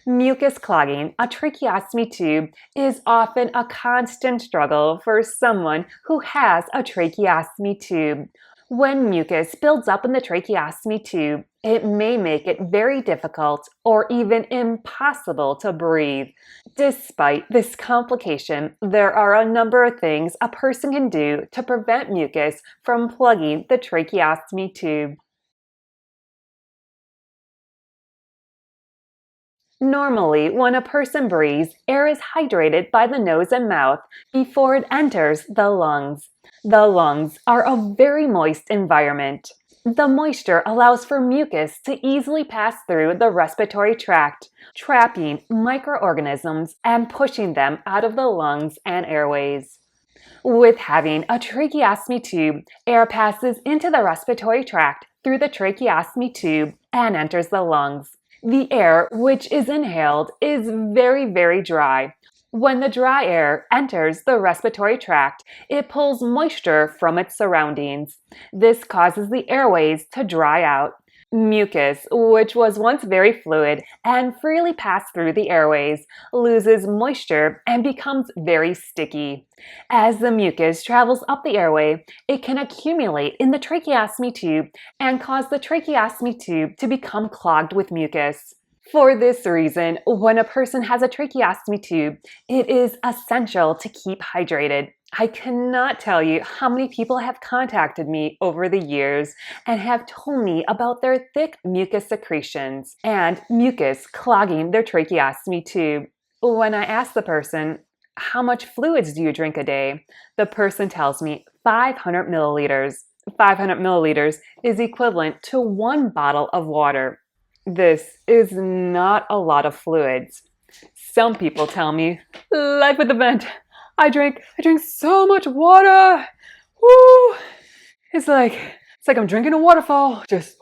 Mucus clogging a tracheostomy tube is often a constant struggle for someone who has a tracheostomy tube. When mucus builds up in the tracheostomy tube, it may make it very difficult or even impossible to breathe. Despite this complication, there are a number of things a person can do to prevent mucus from plugging the tracheostomy tube. Normally, when a person breathes, air is hydrated by the nose and mouth before it enters the lungs. The lungs are a very moist environment. The moisture allows for mucus to easily pass through the respiratory tract, trapping microorganisms and pushing them out of the lungs and airways. With having a tracheostomy tube, air passes into the respiratory tract through the tracheostomy tube and enters the lungs. The air which is inhaled is very, very dry. When the dry air enters the respiratory tract, it pulls moisture from its surroundings. This causes the airways to dry out. Mucus, which was once very fluid and freely passed through the airways, loses moisture and becomes very sticky. As the mucus travels up the airway, it can accumulate in the tracheostomy tube and cause the tracheostomy tube to become clogged with mucus. For this reason, when a person has a tracheostomy tube, it is essential to keep hydrated. I cannot tell you how many people have contacted me over the years and have told me about their thick mucus secretions and mucus clogging their tracheostomy tube. When I ask the person, "How much fluids do you drink a day?" the person tells me 500 milliliters. 500 milliliters is equivalent to 1 bottle of water. This is not a lot of fluids. Some people tell me, "Life with the vent. I drink so much water. Woo! It's like I'm drinking a waterfall. Just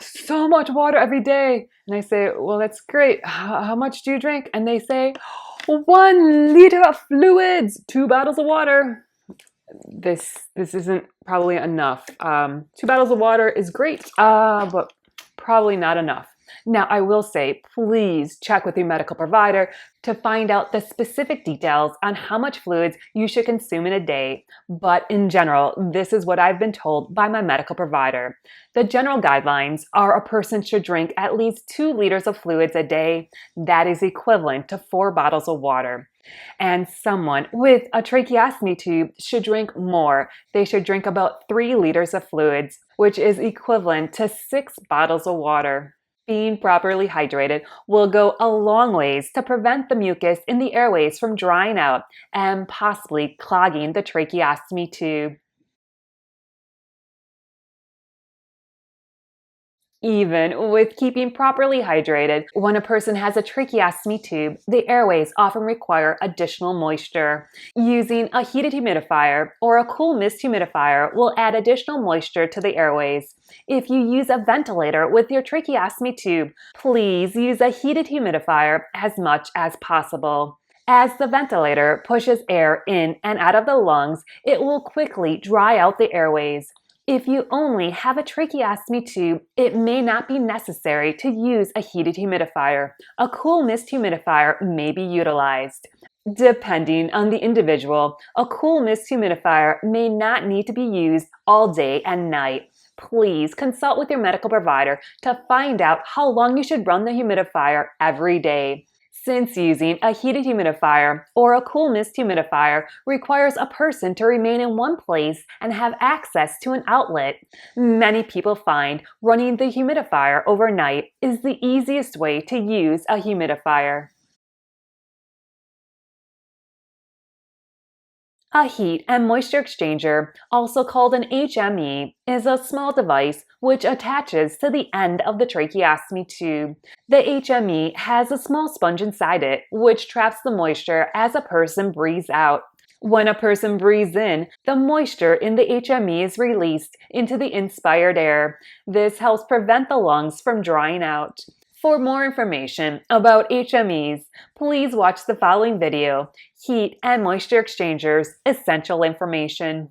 so much water every day." And I say, "Well, that's great. How much do you drink?" And they say, 1 liter of fluids, 2 bottles of water. This isn't probably enough. 2 bottles of water is great, but probably not enough. Now, I will say, please check with your medical provider to find out the specific details on how much fluids you should consume in a day. But in general, this is what I've been told by my medical provider. The general guidelines are a person should drink at least 2 liters of fluids a day. That is equivalent to 4 bottles of water. And someone with a tracheostomy tube should drink more. They should drink about 3 liters of fluids, which is equivalent to 6 bottles of water. Being properly hydrated will go a long ways to prevent the mucus in the airways from drying out and possibly clogging the tracheostomy tube. Even with keeping properly hydrated, when a person has a tracheostomy tube, the airways often require additional moisture. Using a heated humidifier or a cool mist humidifier will add additional moisture to the airways. If you use a ventilator with your tracheostomy tube, please use a heated humidifier as much as possible. As the ventilator pushes air in and out of the lungs, it will quickly dry out the airways. If you only have a tracheostomy tube, it may not be necessary to use a heated humidifier. A cool mist humidifier may be utilized. Depending on the individual, a cool mist humidifier may not need to be used all day and night. Please consult with your medical provider to find out how long you should run the humidifier every day. Since using a heated humidifier or a cool mist humidifier requires a person to remain in one place and have access to an outlet, many people find running the humidifier overnight is the easiest way to use a humidifier. A heat and moisture exchanger, also called an HME, is a small device which attaches to the end of the tracheostomy tube. The HME has a small sponge inside it, which traps the moisture as a person breathes out. When a person breathes in, the moisture in the HME is released into the inspired air. This helps prevent the lungs from drying out. For more information about HMEs, please watch the following video, Heat and Moisture Exchangers, Essential Information.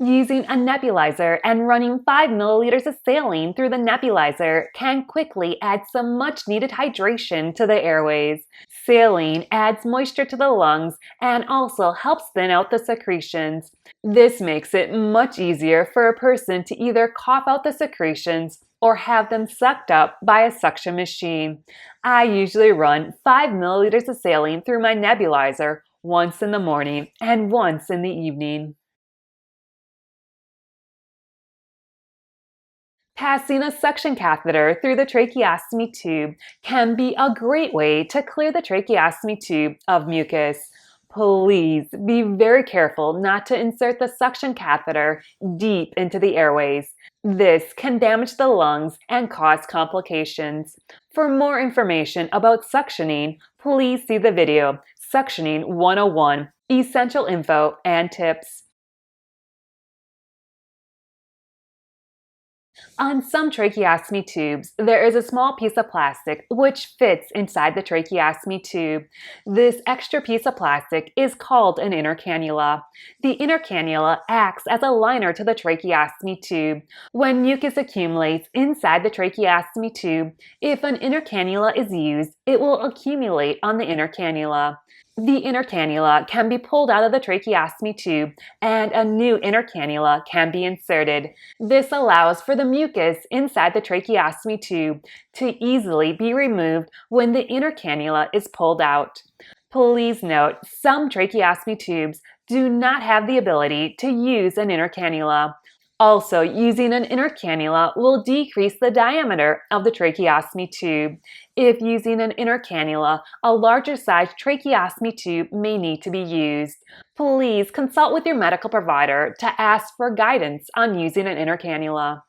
Using a nebulizer and running 5 milliliters of saline through the nebulizer can quickly add some much needed hydration to the airways. Saline adds moisture to the lungs and also helps thin out the secretions. This makes it much easier for a person to either cough out the secretions or have them sucked up by a suction machine. I usually run 5 milliliters of saline through my nebulizer once in the morning and once in the evening. Passing a suction catheter through the tracheostomy tube can be a great way to clear the tracheostomy tube of mucus. Please be very careful not to insert the suction catheter deep into the airways. This can damage the lungs and cause complications. For more information about suctioning, please see the video Suctioning 101, Essential Info and Tips. On some tracheostomy tubes, there is a small piece of plastic which fits inside the tracheostomy tube. This extra piece of plastic is called an inner cannula. The inner cannula acts as a liner to the tracheostomy tube. When mucus accumulates inside the tracheostomy tube, if an inner cannula is used, it will accumulate on the inner cannula. The inner cannula can be pulled out of the tracheostomy tube and a new inner cannula can be inserted. This allows for the mucus inside the tracheostomy tube to easily be removed when the inner cannula is pulled out. Please note, some tracheostomy tubes do not have the ability to use an inner cannula. Also, using an inner cannula will decrease the diameter of the tracheostomy tube. If using an inner cannula, a larger size tracheostomy tube may need to be used. Please consult with your medical provider to ask for guidance on using an inner cannula.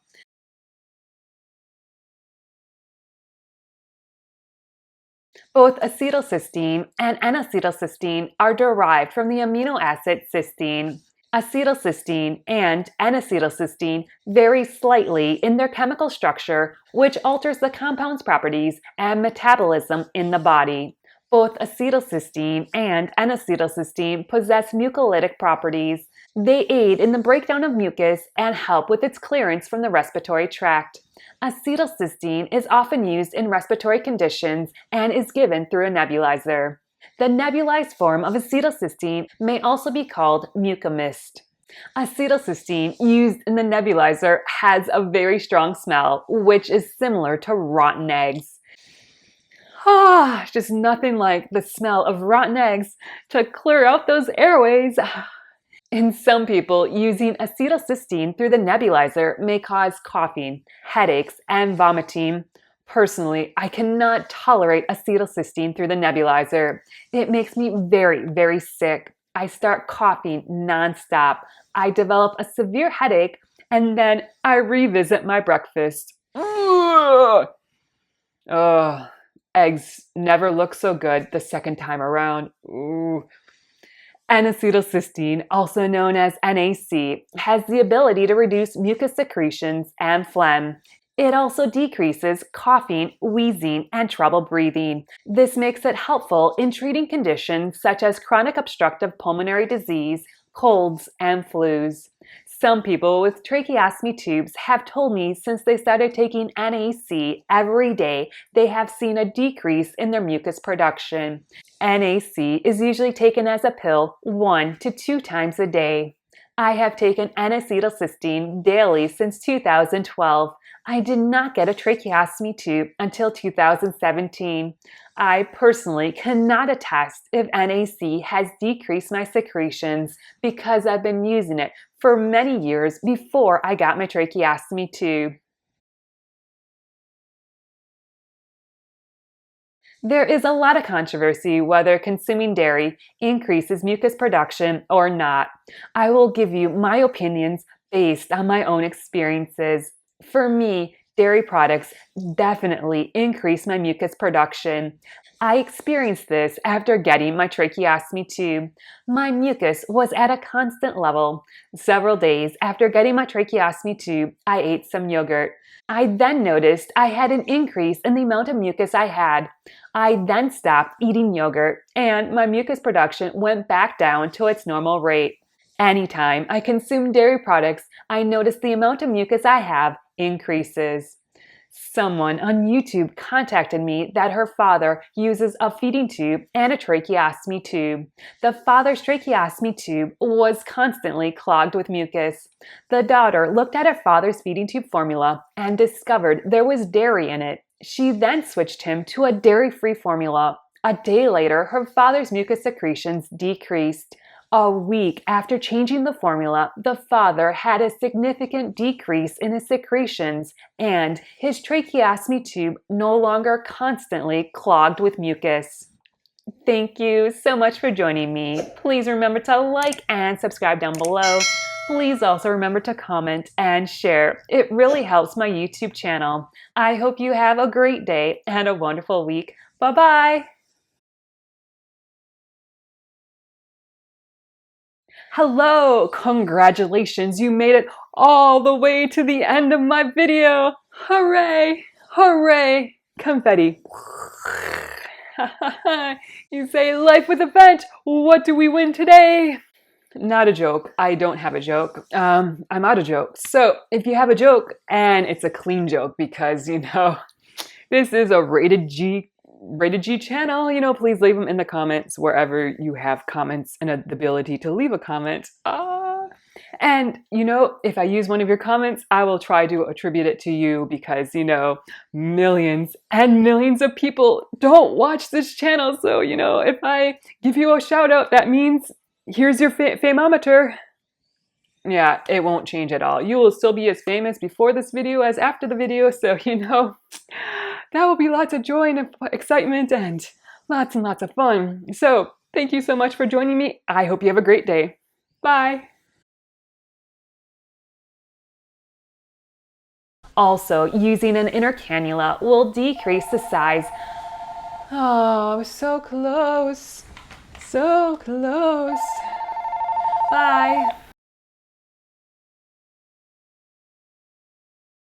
Both acetylcysteine and n-acetylcysteine are derived from the amino acid cysteine. Acetylcysteine and n-acetylcysteine vary slightly in their chemical structure, which alters the compound's properties and metabolism in the body. Both acetylcysteine and n-acetylcysteine possess mucolytic properties. They aid in the breakdown of mucus and help with its clearance from the respiratory tract. Acetylcysteine is often used in respiratory conditions and is given through a nebulizer. The nebulized form of acetylcysteine may also be called mucomist. Acetylcysteine used in the nebulizer has a very strong smell, which is similar to rotten eggs. Just nothing like the smell of rotten eggs to clear out those airways. In some people, using acetylcysteine through the nebulizer may cause coughing, headaches, and vomiting. Personally, I cannot tolerate acetylcysteine through the nebulizer. It makes me very, very sick. I start coughing nonstop. I develop a severe headache, and then I revisit my breakfast. Ugh. Eggs never look so good the second time around. Ooh. N-acetylcysteine, also known as NAC, has the ability to reduce mucus secretions and phlegm. It also decreases coughing, wheezing, and trouble breathing. This makes it helpful in treating conditions such as chronic obstructive pulmonary disease, colds, and flus. Some people with tracheostomy tubes have told me since they started taking NAC every day, they have seen a decrease in their mucus production. NAC is usually taken as a pill 1 to 2 times a day. I have taken n-acetylcysteine daily since 2012. I did not get a tracheostomy tube until 2017. I personally cannot attest if NAC has decreased my secretions because I've been using it for many years before I got my tracheostomy tube. There is a lot of controversy whether consuming dairy increases mucus production or not. I will give you my opinions based on my own experiences. For me, dairy products definitely increase my mucus production. I experienced this after getting my tracheostomy tube. My mucus was at a constant level. Several days after getting my tracheostomy tube, I ate some yogurt. I then noticed I had an increase in the amount of mucus I had. I then stopped eating yogurt and my mucus production went back down to its normal rate. Anytime I consume dairy products, I notice the amount of mucus I have increases. Someone on YouTube contacted me that her father uses a feeding tube and a tracheostomy tube. The father's tracheostomy tube was constantly clogged with mucus. The daughter looked at her father's feeding tube formula and discovered there was dairy in it. She then switched him to a dairy-free formula. A day later, her father's mucus secretions decreased. A week after changing the formula, the father had a significant decrease in his secretions, and his tracheostomy tube no longer constantly clogged with mucus. Thank you so much for joining me. Please remember to like and subscribe down below. Please also remember to comment and share. It really helps my YouTube channel. I hope you have a great day and a wonderful week. Bye-bye. Hello, congratulations, you made it all the way to the end of my video. Hooray, hooray, confetti. You say life with a bench, what do we win today? Not a joke, I don't have a joke. I'm out of jokes. So if you have a joke, and it's a clean joke because, this is a rated G channel, please leave them in the comments wherever you have comments and the ability to leave a comment. And if I use one of your comments, I will try to attribute it to you because, millions and millions of people don't watch this channel. So, if I give you a shout out, that means here's your fameometer. Yeah, it won't change at all. You will still be as famous before this video as after the video. So, that will be lots of joy and excitement and lots of fun. So thank you so much for joining me. I hope you have a great day. Bye. Also, using an inner cannula will decrease the size. Oh, so close. So close. Bye.